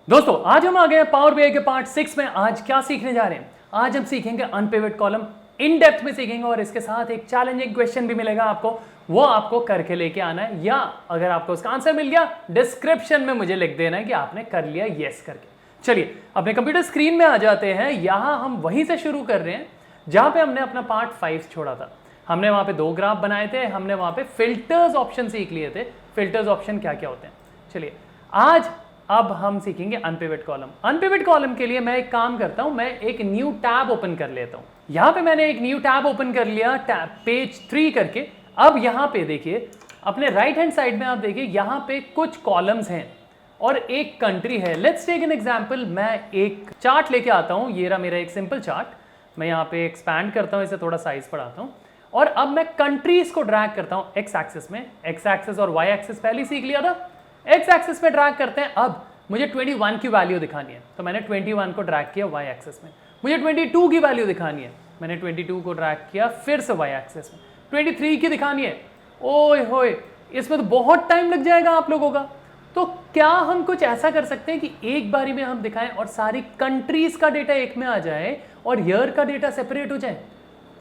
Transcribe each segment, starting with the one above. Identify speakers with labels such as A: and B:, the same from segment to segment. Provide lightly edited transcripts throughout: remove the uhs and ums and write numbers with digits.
A: दोस्तों आज हम आ गए पावर बीआई के पार्ट 6 में। आज क्या सीखने जा रहे हैं? आज हम सीखेंगे अनपिवट कॉलम, इन डेप्थ में सीखेंगे और इसके साथ एक चैलेंजिंग क्वेश्चन भी मिलेगा आपको, वो आपको करके लेके आना है, या अगर आपको उसका आंसर मिल गया डिस्क्रिप्शन में मुझे लिख देना है कि आपने कर लिया यस करके। चलिए अपने कंप्यूटर स्क्रीन में आ जाते हैं। यहां हम वहीं से शुरू कर रहे हैं जहां पे हमने अपना पार्ट 5 छोड़ा था। हमने वहां पे 2 ग्राफ बनाए थे, हमने वहां पे फिल्टर्स ऑप्शन सीख लिए थे। फिल्टर्स ऑप्शन क्या क्या होते हैं, चलिए आज अब हम सीखेंगे अनपिवट कॉलम। अनपिवट कॉलम के लिए मैं एक काम करता हूं, मैं एक न्यू टैब ओपन कर लेता हूं। यहां पे मैंने एक न्यू टैब ओपन कर लिया, टैब पेज 3 करके। अब यहां पे देखिए अपने राइट हैंड साइड में, आप देखिए यहां पे कुछ कॉलम्स हैं और एक कंट्री है। Let's take an example. मैं एक चार्ट लेके आता हूं, ये रहा मेरा एक सिंपल चार्ट। मैं यहां पे एक्सपैंड करता हूं, इसे थोड़ा साइज बढ़ाता हूं और अब मैं कंट्रीज को ड्रैग करता हूं एक्स एक्सिस में। एक्स एक्सिस और वाई एक्सिस पहले सीख लिया था। एक्स एक्सिस पे ड्रैग करते हैं। अब मुझे 21 की वैल्यू दिखानी है, तो मैंने 21 को ड्रैग किया वाई एक्सिस में। मुझे 22 की वैल्यू दिखानी है, मैंने 22 को ड्रैग किया फिर से वाई एक्सिस में। 23 की दिखानी है, ओए होए इसमें तो बहुत टाइम लग जाएगा आप लोगों का। तो क्या हम कुछ ऐसा कर सकते हैं कि एक बारी में हम दिखाएं और सारी कंट्रीज का डेटा एक में आ जाए और ईयर का डेटा सेपरेट हो जाए?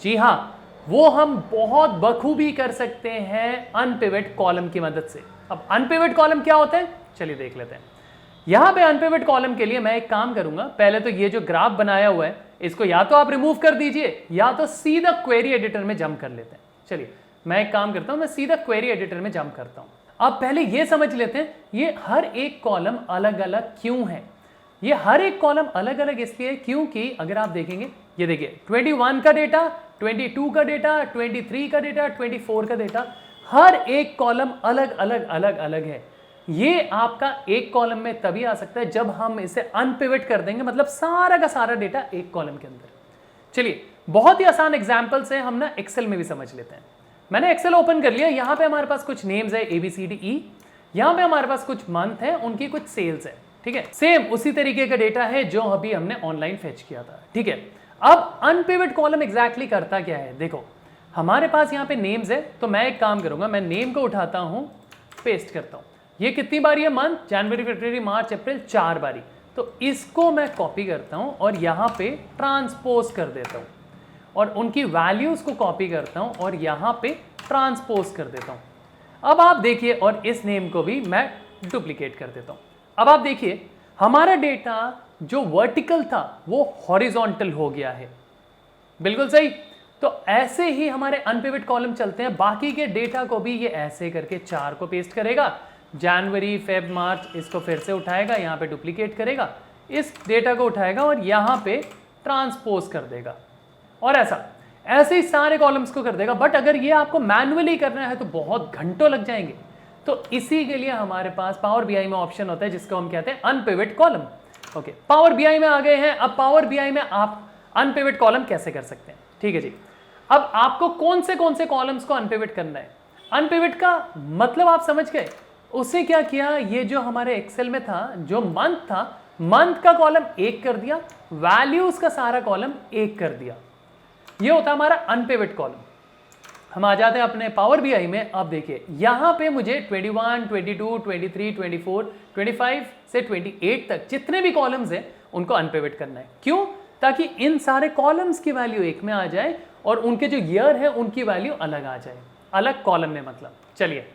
A: जी हाँ, वो हम बहुत बखूबी कर सकते हैं अनपिवट कॉलम की मदद से। अब अनपिवट कॉलम क्या होता है, चलिए देख लेते हैं। यहां पे अनपिवट कॉलम के लिए मैं एक काम करूंगा, पहले तो ये जो ग्राफ बनाया हुआ है इसको या तो आप रिमूव कर दीजिए या तो सीधा क्वेरी एडिटर में जंप कर लेते हैं। चलिए मैं एक काम करता हूं, मैं सीधा क्वेरी एडिटर में जंप करता हूं। अब पहले ये समझ लेते हैं ये हर एक कॉलम अलग अलग क्यों है। ये हर एक कॉलम अलग अलग इसलिए क्योंकि अगर आप देखेंगे, ये देखिए 21 का डेटा, 22 का डेटा, 23 का डेटा, 24 का डेटा, हर एक कॉलम अलग अलग अलग अलग है। ये आपका एक कॉलम में तभी आ सकता है जब हम इसे अनपिवट कर देंगे, मतलब सारा का सारा डेटा एक कॉलम के अंदर। चलिए बहुत ही आसान एग्जांपल से हम ना एक्सेल में भी समझ लेते हैं। मैंने एक्सेल ओपन कर लिया, यहां पे हमारे पास कुछ नेम्स है ABCDE, यहां पे हमारे पास कुछ मंथ है, उनकी कुछ सेल्स है, ठीक है। सेम उसी तरीके का डेटा है जो अभी हमने ऑनलाइन फेच किया था, ठीक है। अब अनपिवट कॉलम एग्जैक्टली करता क्या है, देखो हमारे पास यहाँ पे नेम्स है, तो मैं एक काम करूंगा, मैं नेम को उठाता हूं, पेस्ट करता हूं। ये कितनी बारी है मंथ, जनवरी फरवरी मार्च अप्रैल, 4 बारी। तो इसको मैं कॉपी करता हूं और यहां पे ट्रांसपोज कर देता हूं और उनकी वैल्यूज को कॉपी करता हूं और यहां पे ट्रांसपोज कर देता हूं। अब आप देखिए, और इस नेम को भी मैं डुप्लीकेट कर देता हूं। अब आप देखिए हमारा डेटा जो वर्टिकल था वो हॉरिजॉन्टल हो गया है, बिल्कुल सही। तो ऐसे ही हमारे अनपिवट कॉलम चलते हैं, बाकी के डेटा को भी ये ऐसे करके 4 को पेस्ट करेगा, जनवरी फेब मार्च इसको फिर से उठाएगा, यहाँ पे डुप्लीकेट करेगा, इस डेटा को उठाएगा और यहाँ पे ट्रांसपोज कर देगा, और ऐसे ही सारे कॉलम्स को कर देगा। बट अगर ये आपको मैन्युअली करना है तो बहुत घंटों लग जाएंगे। तो इसी के लिए हमारे पास पावर बीआई में ऑप्शन होता है जिसको हम कहते हैं unpivot column. Okay, power BI में आ गए हैं। अब पावर बीआई में आप अनपिवट कॉलम कैसे कर सकते हैं, ठीक है जी। अब आपको कौन से कॉलम्स को अनपिवट करना है। अनपिवट का मतलब आप समझ गए। उसे क्या किया, ये जो हमारे एक्सेल में था जो मंथ था, मंथ का कॉलम 1 कर दिया, वैल्यूज का सारा कॉलम 1 कर दिया। ये होता है हमारा अनपिवट कॉलम। हम आ जाते हैं अपने पावर बीआई में। अब देखिए यहां पे मुझे 21, 22, 23, 24, 25 से 28 तक जितने भी कॉलम्स हैं उनको अनपिवट करना है। क्यों? ताकि इन सारे कॉलम्स की वैल्यू एक में आ जाए और उनके जो ईयर है उनकी वैल्यू अलग आ जाए, अलग कॉलम में मतलब। चलिए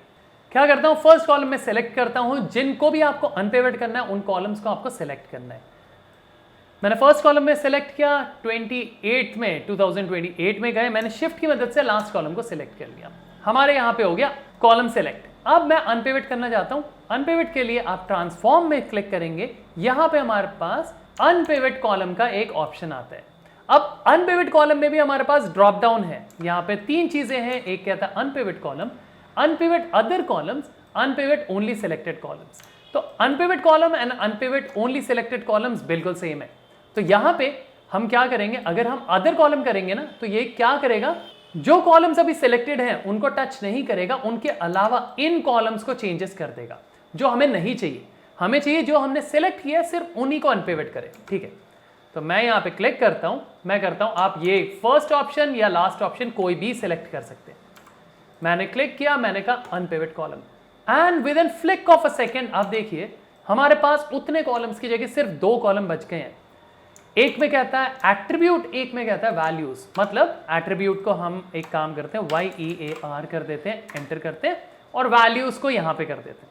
A: क्या करता हूं, फर्स्ट कॉलम में सेलेक्ट करता हूं, जिनको भी आपको अनपिवट करना है उन कॉलम्स को आपको सेलेक्ट करना है। मैंने फर्स्ट कॉलम में सेलेक्ट किया, 2028 में गए, मैंने शिफ्ट की मदद से लास्ट कॉलम को सेलेक्ट कर लिया। हमारे यहां पे हो गया कॉलम सेलेक्ट। अब मैं अनपिवट करना चाहता हूं। अनपिवट के लिए आप ट्रांसफॉर्म में क्लिक करेंगे, यहां पे हमारे पास अनपिवट कॉलम का एक ऑप्शन आता है। अब अनपिवट कॉलम में भी हमारे पास ड्रॉप डाउन है, यहां पे 3 चीजें हैं। एक कहता है unpivot column, unpivot other columns, unpivot only selected columns. तो unpivot column and unpivot only selected columns बिल्कुल सेम है। तो यहां पे हम क्या करेंगे, अगर हम अदर कॉलम करेंगे ना, तो ये क्या करेगा, जो कॉलम्स अभी सिलेक्टेड हैं उनको टच नहीं करेगा, उनके अलावा इन कॉलम्स को चेंजेस कर देगा जो हमें नहीं चाहिए। हमें चाहिए जो हमने सेलेक्ट किया सिर्फ उन्हीं को अनपिवट करें, ठीक है। तो मैं यहां पे क्लिक करता हूं, मैं करता हूं, आप ये फर्स्ट ऑप्शन या लास्ट ऑप्शन कोई भी सिलेक्ट कर सकते हैं। मैंने क्लिक किया, मैंने कहा unpivot column, and within flick of a second आप देखिए हमारे पास उतने कॉलम्स की जगह सिर्फ 2 कॉलम बच गए हैं। एक में कहता है एट्रीब्यूट, एक में कहता है वैल्यूज। मतलब एट्रीब्यूट को हम एक काम करते हैं YEAR कर देते हैं, एंटर करते हैं और वैल्यूज को यहां पे कर देते हैं।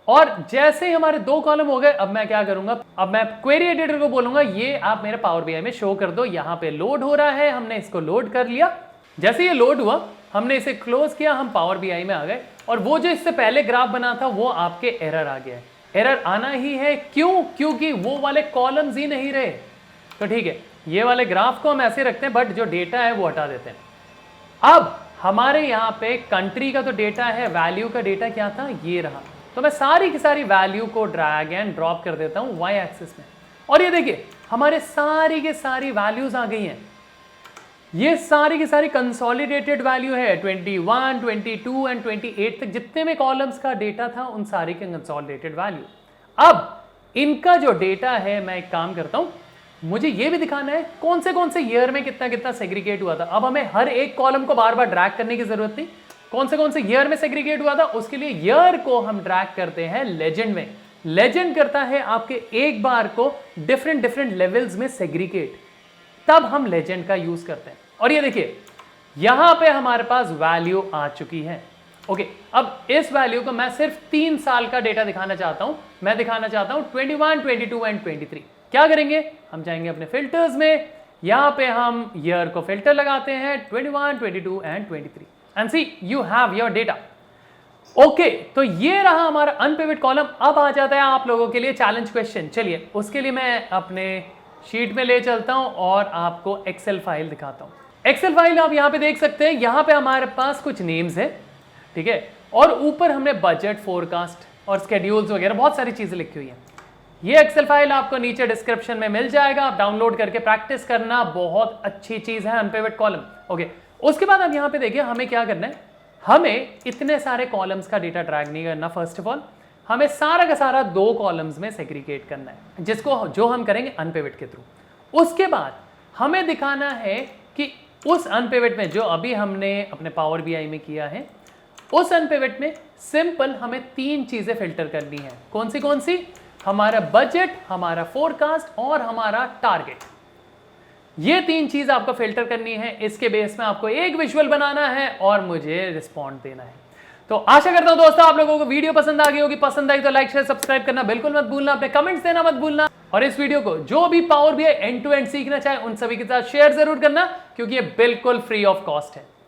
A: और जैसे ही हमारे 2 कॉलम हो गए, अब मैं क्या करूंगा, अब मैं क्वेरी एडिटर को बोलूंगा ये आप मेरे पावर बीआई में शो कर दो। यहां पे लोड हो रहा है, हमने इसको लोड कर लिया। जैसे ये लोड हुआ, हमने इसे क्लोज किया, हम पावर बीआई में आ गए और वो जो इससे पहले ग्राफ बना था वो आपके एरर आ गया है। एरर आना ही है, क्यों? क्योंकि वो वाले कॉलम्स ही नहीं रहे। तो ठीक है, ये वाले ग्राफ को हम ऐसे रखते हैं, बट जो डेटा है वो हटा देते हैं। अब हमारे यहां पे कंट्री का तो डेटा है, वैल्यू का डेटा क्या था, ये रहा। तो मैं सारी की सारी वैल्यू को ड्रैग एंड ड्रॉप कर देता हूं वाई एक्सिस में, और ये देखिए हमारे सारी के सारी वैल्यूज आ गई हैं। ये सारी की सारी कंसोलिडेटेड वैल्यू है, 21, 22 एंड 28 तक जितने में कॉलम्स का डेटा था उन सारी के कंसोलिडेटेड वैल्यू। अब इनका जो डेटा है, मैं एक काम करता हूं, मुझे ये भी दिखाना है कौन से ईयर में कितना कितना सेग्रीगेट हुआ था। अब हमें हर एक कॉलम को बार बार ड्रैग करने की जरूरत नहीं, कौन से ईयर में सेग्रीगेट हुआ था उसके लिए ईयर को हम ड्रैग करते हैं लेजेंड में। लेजेंड करता है आपके एक बार को डिफरेंट लेवल्स में सेग्रीगेट, तब हम लेजेंड का यूज करते हैं। और ये देखिए यहां पे हमारे पास वैल्यू आ चुकी है। ओके, अब इस वैल्यू को मैं सिर्फ 3 साल का डेटा दिखाना चाहता हूं। मैं दिखाना चाहता हूं 21, 22 एंड 23। क्या करेंगे, हम जाएंगे अपने फिल्टर्स में, यहां पे हम ईयर को फिल्टर लगाते हैं 21, 22 and 23 and see you have your data. Okay, तो ये रहा हमारा अनपिवट कॉलम। अब आ जाता है आप लोगों के लिए चैलेंज क्वेश्चन। चलिए उसके लिए मैं अपने शीट में ले चलता हूं और आपको एक्सेल फाइल दिखाता हूं। एक्सेल फाइल आप यहां पे देख सकते हैं, यहां पे हमारे पास कुछ नेम्स है, ठीक है, और ऊपर हमने बजट, फोरकास्ट और स्केड्यूल्स वगैरह बहुत सारी चीजें लिखी हुई हैं। ये एक्सेल फाइल आपको नीचे डिस्क्रिप्शन में मिल जाएगा, आप डाउनलोड करके प्रैक्टिस करना, बहुत अच्छी चीज है अनपिवट कॉलम। ओके, उसके बाद अब यहां पे देखिए हमें क्या करना है, हमें इतने सारे कॉलम्स का डेटा ड्रैग नहीं करना। फर्स्ट ऑफ ऑल हमें सारा का सारा 2 कॉलम्स में सेग्रीगेट करना है, जिसको जो हम करेंगे अनपिवट के थ्रू। उसके बाद हमें दिखाना है कि उस अनपिवट में जो अभी हमने अपने पावर बीआई में किया है, उस अनपिवट में सिंपल हमें 3 चीजें फिल्टर करनी है। कौन सी? हमारा बजट, हमारा फोरकास्ट और हमारा टारगेट। ये 3 चीज आपको फिल्टर करनी है। इसके बेस में आपको एक विजुअल बनाना है और मुझे रिस्पॉन्ड देना है। तो आशा करता हूं दोस्तों आप लोगों को वीडियो पसंद आ गई होगी। पसंद आई तो लाइक शेयर सब्सक्राइब करना बिल्कुल मत भूलना, अपने कमेंट्स देना मत भूलना, और इस वीडियो को जो भी power BI end to end सीखना चाहे उन सभी के साथ शेयर जरूर करना, क्योंकि ये बिल्कुल फ्री ऑफ कॉस्ट है।